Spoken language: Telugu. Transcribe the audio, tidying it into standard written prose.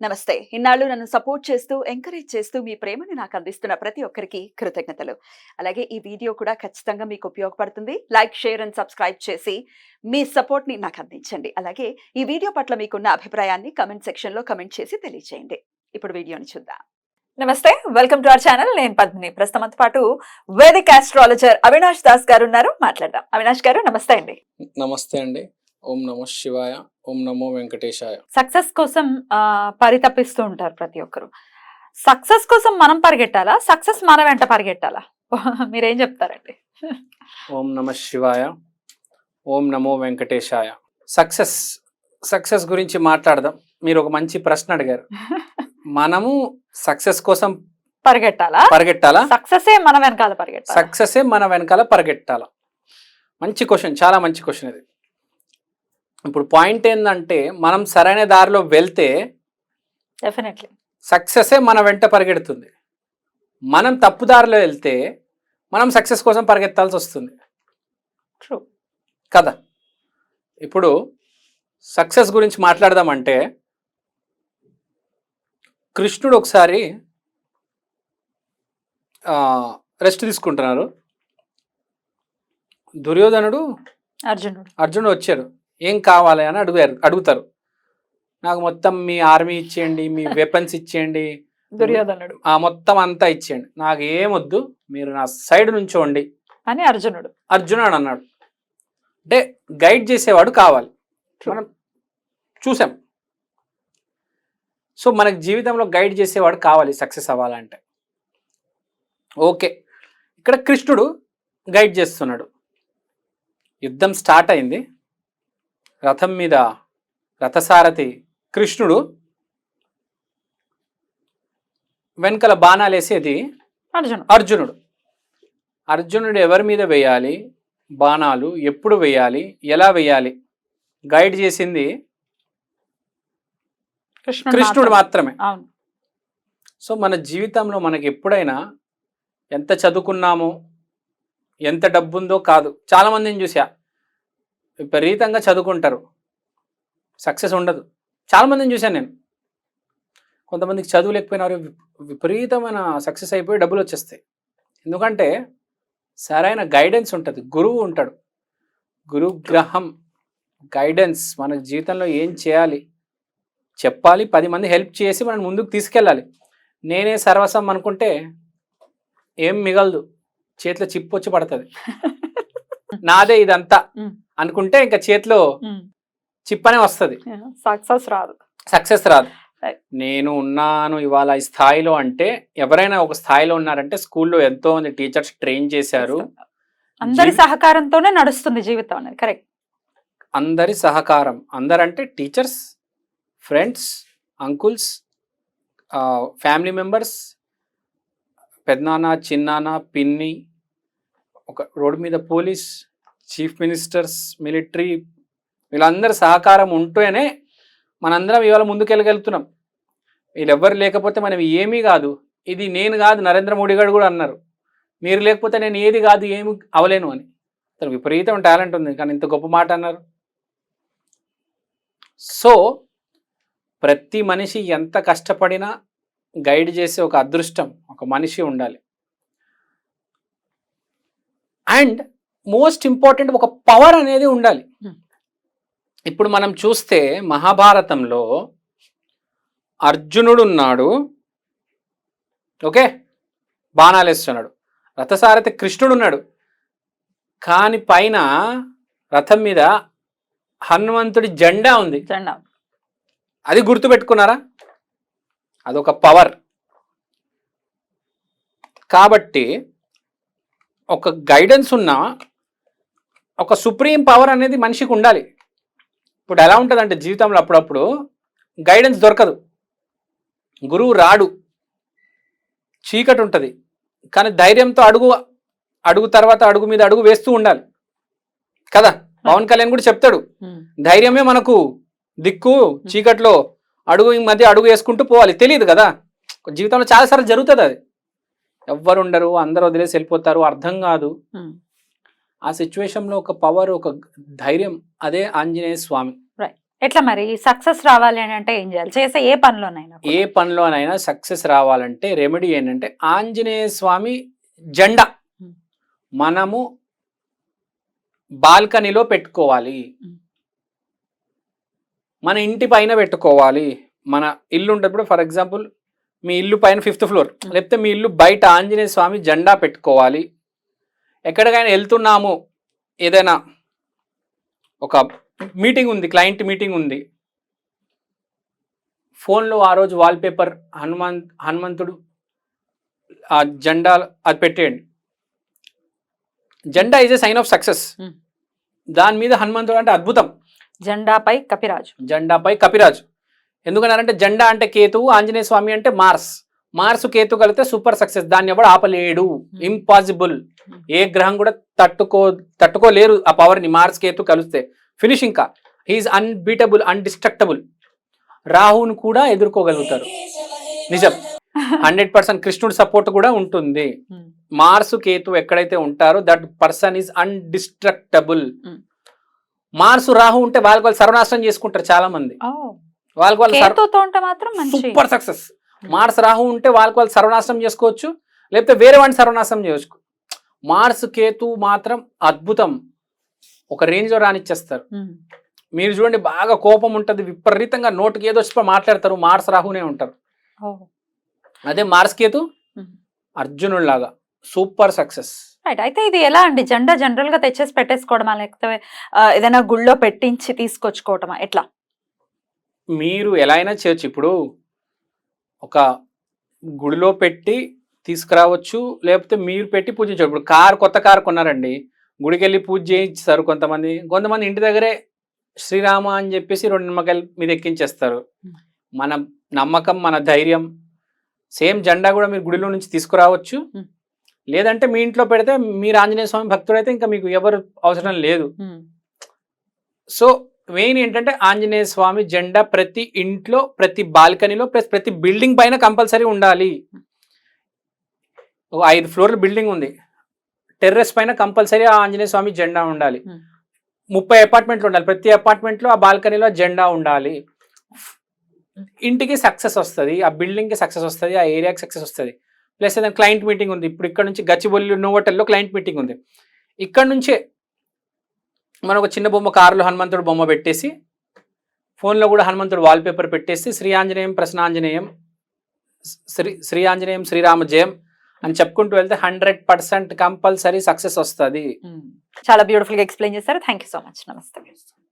నమస్తే. ఇన్నాళ్ళు నన్ను సపోర్ట్ చేస్తూ, ఎంకరేజ్ చేస్తూ మీ ప్రేమని నాకు అందిస్తున్న ప్రతి ఒక్కరికి కృతజ్ఞతలు. అలాగే ఈ వీడియో కూడా ఖచ్చితంగా మీకు ఉపయోగపడుతుంది. లైక్, షేర్ అండ్ సబ్స్క్రైబ్ చేసి మీ సపోర్ట్‌ని నాకు అందించండి. అలాగే ఈ వీడియో పట్ల మీకున్న అభిప్రాయాన్ని కామెంట్ సెక్షన్‌లో కామెంట్ చేసి తెలియజేయండి. ఇప్పుడు వీడియోని చూద్దాం. నమస్తే, వెల్కమ్ టు అవర్ ఛానల్. నేను పద్మిని. ప్రస్తుతంతో పాటు వేదిక్ ఆస్ట్రాలజర్ అవినాష్ దాస్ గారు ఉన్నారు. మాట్లాడదాం. అవినాష్ గారు నమస్తే అండి. నమస్తే అండి. ఓం నమో శివాయ, ఓం నమో వెంకటేశాయ. సక్సెస్ కోసం పరితపిస్తూ ఉంటారు ప్రతి ఒక్కరు. సక్సెస్ కోసం మనం పరిగెట్టాలా, సక్సెస్ మన వెంట పరిగెట్టాలా? మీరేం చెప్తారండి? ఓం నమ శివాయ, ఓం నమో వెంకటేశాయ. సక్సెస్ గురించి మాట్లాడదాం. మీరు ఒక మంచి ప్రశ్న అడిగారు. మనము సక్సెస్ కోసం పరిగెట్టాలా, సక్సెసే మన వెనకాల పరిగెట్టాలా? సక్సెసే మన వెనకాల పరిగెట్టాలా? మంచి క్వశ్చన్, చాలా మంచి క్వశ్చన్ ఇది. ఇప్పుడు పాయింట్ ఏంటంటే, మనం సరైన దారిలో వెళ్తే డెఫినెట్లీ సక్సెసే మన వెంట పరిగెడుతుంది. మనం తప్పు దారిలో వెళ్తే మనం సక్సెస్ కోసం పరిగెత్తాల్సి వస్తుంది. ట్రూ కదా. ఇప్పుడు సక్సెస్ గురించి మాట్లాడదామంటే, కృష్ణుడు ఒకసారి రెస్ట్ తీసుకుంటున్నారు. దుర్యోధనుడు అర్జునుడు వచ్చారు. ఏం కావాలి అని అడుగుతారు. నాకు మొత్తం మీ ఆర్మీ ఇచ్చేయండి, మీ వెపన్స్ ఇచ్చేయండి, దుర్యోధనుడు మొత్తం అంతా ఇచ్చేయండి, నాకు ఏమొద్దు, మీరు నా సైడ్ నుంచోండి అని అర్జునుడు అన్నాడు. అంటే గైడ్ చేసేవాడు కావాలి. మనం చూసాం. సో మనకు జీవితంలో గైడ్ చేసేవాడు కావాలి సక్సెస్ అవ్వాలంటే. ఓకే, ఇక్కడ కృష్ణుడు గైడ్ చేస్తున్నాడు. యుద్ధం స్టార్ట్ అయింది. రథం మీద రథసారథి కృష్ణుడు, వెనకల బాణాలేసేది అర్జునుడు ఎవరి మీద వేయాలి బాణాలు, ఎప్పుడు వేయాలి, ఎలా వేయాలి, గైడ్ చేసింది కృష్ణుడు మాత్రమే. సో మన జీవితంలో మనకి ఎప్పుడైనా ఎంత చదువుకున్నామో, ఎంత డబ్బుందో కాదు. చాలా మందిని చూసా, విపరీతంగా చదువుకుంటారు, సక్సెస్ ఉండదు. చాలా మందిని చూశాను నేను. కొంతమందికి చదువు లేకపోయినారు, విపరీతమైన సక్సెస్ అయిపోయి డబ్బులు వచ్చేస్తాయి. ఎందుకంటే సరైన గైడెన్స్ ఉంటుంది, గురువు ఉంటాడు. గురుగ్రహం, గైడెన్స్. మన జీవితంలో ఏం చేయాలి చెప్పాలి, 10 మంది హెల్ప్ చేసి మనం ముందుకు తీసుకెళ్ళాలి. నేనే సర్వస్వం అనుకుంటే ఏం మిగలదు, చేతిలో చిప్పు వచ్చి పడుతుంది. నాదే ఇదంతా అనుకుంటే ఇంకా చేతిలో చిప్పనే వస్తుంది, సక్సెస్ రాదు. నేను ఉన్నాను ఇవాళ ఈ స్థాయిలో అంటే, ఎవరైనా ఒక స్థాయిలో ఉన్నారంటే స్కూల్లో ఎంతో మంది టీచర్స్ ట్రైన్ చేశారు. అందరి సహకారంతోనే నడుస్తుంది జీవితం అనేది. కరెక్ట్. అందరి సహకారం, అందరంటే teachers, friends, uncles, family members, పెద్దనాన్న, చిన్నాన్న, పిన్ని, ఒక రోడ్డు మీద పోలీస్, చీఫ్ మినిస్టర్స్, మిలిటరీ, వీళ్ళందరి సహకారం ఉంటేనే మనందరం ఇవాళ ముందుకెళ్ళగలుగుతున్నాం. వీళ్ళెవ్వరు లేకపోతే మనం ఏమీ కాదు. ఇది నేను కాదు, నరేంద్ర మోడీ గారు కూడా అన్నారు, మీరు లేకపోతే నేను ఏది కాదు, ఏమి అవలేను అని. అతను విపరీతం టాలెంట్ ఉంది, కానీ ఇంత గొప్ప మాట అన్నారు. సో ప్రతి మనిషి ఎంత కష్టపడినా గైడ్ చేసే ఒక అదృష్టం, ఒక మనిషి ఉండాలి. అండ్ మోస్ట్ ఇంపార్టెంట్, ఒక పవర్ అనేది ఉండాలి. ఇప్పుడు మనం చూస్తే మహాభారతంలో అర్జునుడు ఉన్నాడు, ఓకే, బాణాలు వేస్తున్నాడు. రథసారథి కృష్ణుడు ఉన్నాడు, కానీ పైన రథం మీద హనుమంతుడి జెండా ఉంది. అది గుర్తుపెట్టుకున్నారా? అదొక పవర్. కాబట్టి ఒక గైడెన్స్ ఉన్న ఒక సుప్రీం పవర్ అనేది మనిషికి ఉండాలి. ఇప్పుడు ఎలా ఉంటుందంటే జీవితంలో అప్పుడప్పుడు గైడెన్స్ దొరకదు, గురువు రాడు, చీకటి ఉంటుంది, కానీ ధైర్యంతో అడుగు తర్వాత అడుగు మీద అడుగు వేస్తూ ఉండాలి కదా. పవన్ కళ్యాణ్ కూడా చెప్తాడు, ధైర్యమే మనకు దిక్కు, చీకట్లో అడుగు మధ్య అడుగు వేసుకుంటూ పోవాలి. తెలియదు కదా, జీవితంలో చాలాసార్లు జరుగుతుంది. అది ఎవ్వరు ఉండరు, అందరూ వదిలేసి వెళ్ళిపోతారు, అర్థం కాదు. ఆ సిచ్యువేషన్లో ఒక పవర్, ఒక ధైర్యం, అదే ఆంజనేయ స్వామి. ఎట్లా మరి సక్సెస్ రావాలి అని అంటే ఏం చేయాలి? చేసే ఏ పనిలోనైనా కూడా? ఏ పనిలోనైనా సక్సెస్ రావాలంటే రెమెడీ ఏంటంటే ఆంజనేయ స్వామి జెండా Hmm. మనము బాల్కనీలో పెట్టుకోవాలి, Hmm. మన ఇంటి పైన పెట్టుకోవాలి. మన ఇల్లు ఉంటప్పుడు ఫర్ ఎగ్జాంపుల్ మీ ఇల్లు పైన 5th ఫ్లోర్, లేకపోతే మీ ఇల్లు బయట ఆంజనేయ స్వామి జెండా పెట్టుకోవాలి. ఎక్కడికైనా వెళ్తున్నాము, ఏదైనా ఒక మీటింగ్ ఉంది, క్లయింట్ మీటింగ్ ఉంది, ఫోన్లో ఆ రోజు వాల్పేపర్ హనుమంతుడు ఆ జెండా అది పెట్టేయండి. జెండా is a sign of success. Hmm. దాని మీద హనుమంతుడు అంటే అద్భుతం, జెండాపై కపిరాజు. జెండాపై కపిరాజు. ఎందుకన్నారంటే జెండా అంటే కేతువు, ఆంజనేయ స్వామి అంటే మార్స్ కేతు కలిపితే సూపర్ సక్సెస్. దాన్ని ఎవడు ఆపలేడు, ఇంపాసిబుల్. ఏ గ్రహం కూడా తట్టుకోలేరు ఆ పవర్ని. మార్స్ కేతు కలిస్తే ఫినిష్. ఇంకా హీఈస్ అన్బీటబుల్, అన్డిస్ట్రక్టబుల్. రాహుని కూడా ఎదుర్కోగలుగుతారు. నిజం, 100% కృష్ణుడి సపోర్ట్ కూడా ఉంటుంది. Hmm. మార్స్ కేతు ఎక్కడైతే ఉంటారో that person is undestructible. Hmm. Mars Rahu ఉంటే వాళ్ళకి సర్వనాశనం చేసుకుంటారు చాలా మంది. వాళ్ళకి కేతుతో ఉంటే మాత్రం మంచి సూపర్ సక్సెస్. మార్స్ రాహు ఉంటే వాళ్ళకి సర్వనాశనం చేసుకోవచ్చు, లేకపోతే వేరే వాడిని సర్వనాశనం చేసుకోవచ్చు. మార్స్ కేతు మాత్రం అద్భుతం, ఒక రేంజ్ లో రానిచ్చేస్తారు. Hmm. మీరు చూడండి, బాగా కోపం ఉంటుంది, విపరీతంగా నోటుకి ఏదో వచ్చి మాట్లాడతారు, మార్స్ రాహునే ఉంటారు. Oh. అదే మార్స్ కేతు Hmm. అర్జునుడిలాగా సూపర్ సక్సెస్. రైట్. అయితే ఇది ఎలా అండి? జెండా జనరల్ గా తెచ్చేసి పెట్టేసుకోవడమా, లేకపోతే ఏదైనా గుళ్ళో పెట్టించి తీసుకొచ్చుకోవటమా, ఎట్లా? మీరు ఎలా అయినా చేయొచ్చు. ఇప్పుడు ఒక గుడిలో పెట్టి తీసుకురావచ్చు, లేకపోతే మీరు పెట్టి పూజించవచ్చు. ఇప్పుడు కొత్త కారు కొన్నారండి, గుడికి వెళ్ళి పూజ చేయించారు కొంతమంది ఇంటి దగ్గరే శ్రీరామ అని చెప్పేసి 2 నిమ్మకాయలు మీద ఎక్కించేస్తారు. మన నమ్మకం, మన ధైర్యం. సేమ్ జెండా కూడా మీరు గుడిలో నుంచి తీసుకురావచ్చు, లేదంటే మీ ఇంట్లో పెడితే మీరు ఆంజనేయ స్వామి భక్తుడైతే ఇంకా మీకు ఎవరు అవసరం లేదు. సో మెయిన్ ఏంటంటే ఆంజనేయ స్వామి జెండా ప్రతి ఇంట్లో, ప్రతి బాల్కనీలో, ప్లస్ ప్రతి బిల్డింగ్ పైన కంపల్సరీ ఉండాలి. 5 ఫ్లోర్ల బిల్డింగ్ ఉంది, టెర్రస్ పైన కంపల్సరీ ఆ ఆంజనేయ స్వామి జెండా ఉండాలి. 30 అపార్ట్మెంట్లు ఉండాలి, ప్రతి అపార్ట్మెంట్లో ఆ బాల్కనీలో జెండా ఉండాలి. ఇంటికి సక్సెస్ వస్తుంది, ఆ బిల్డింగ్కి సక్సెస్ వస్తుంది, ఆ ఏరియాకి సక్సెస్ వస్తుంది. ప్లస్ ఏదైనా క్లయింట్ మీటింగ్ ఉంది, ఇప్పుడు ఇక్కడ నుంచి గచ్చిబౌలి నోవోటల్లో క్లయింట్ మీటింగ్ ఉంది, ఇక్కడ నుంచే మనం ఒక చిన్న బొమ్మ, కారులో హనుమంతుడు బొమ్మ పెట్టేసి, ఫోన్లో కూడా హనుమంతుడు వాల్పేపర్ పెట్టేసి శ్రీ ఆంజనేయం ప్రసన్నాంజనేయం శ్రీ ఆంజనేయం శ్రీరామ జయం అని చెప్పుకుంటూ వెళ్తే 100% కంపల్సరీ సక్సెస్ వస్తుంది. చాలా బ్యూటిఫుల్ గా ఎక్స్ప్లెయిన్ చేశారు. Thank you so much. నమస్తే.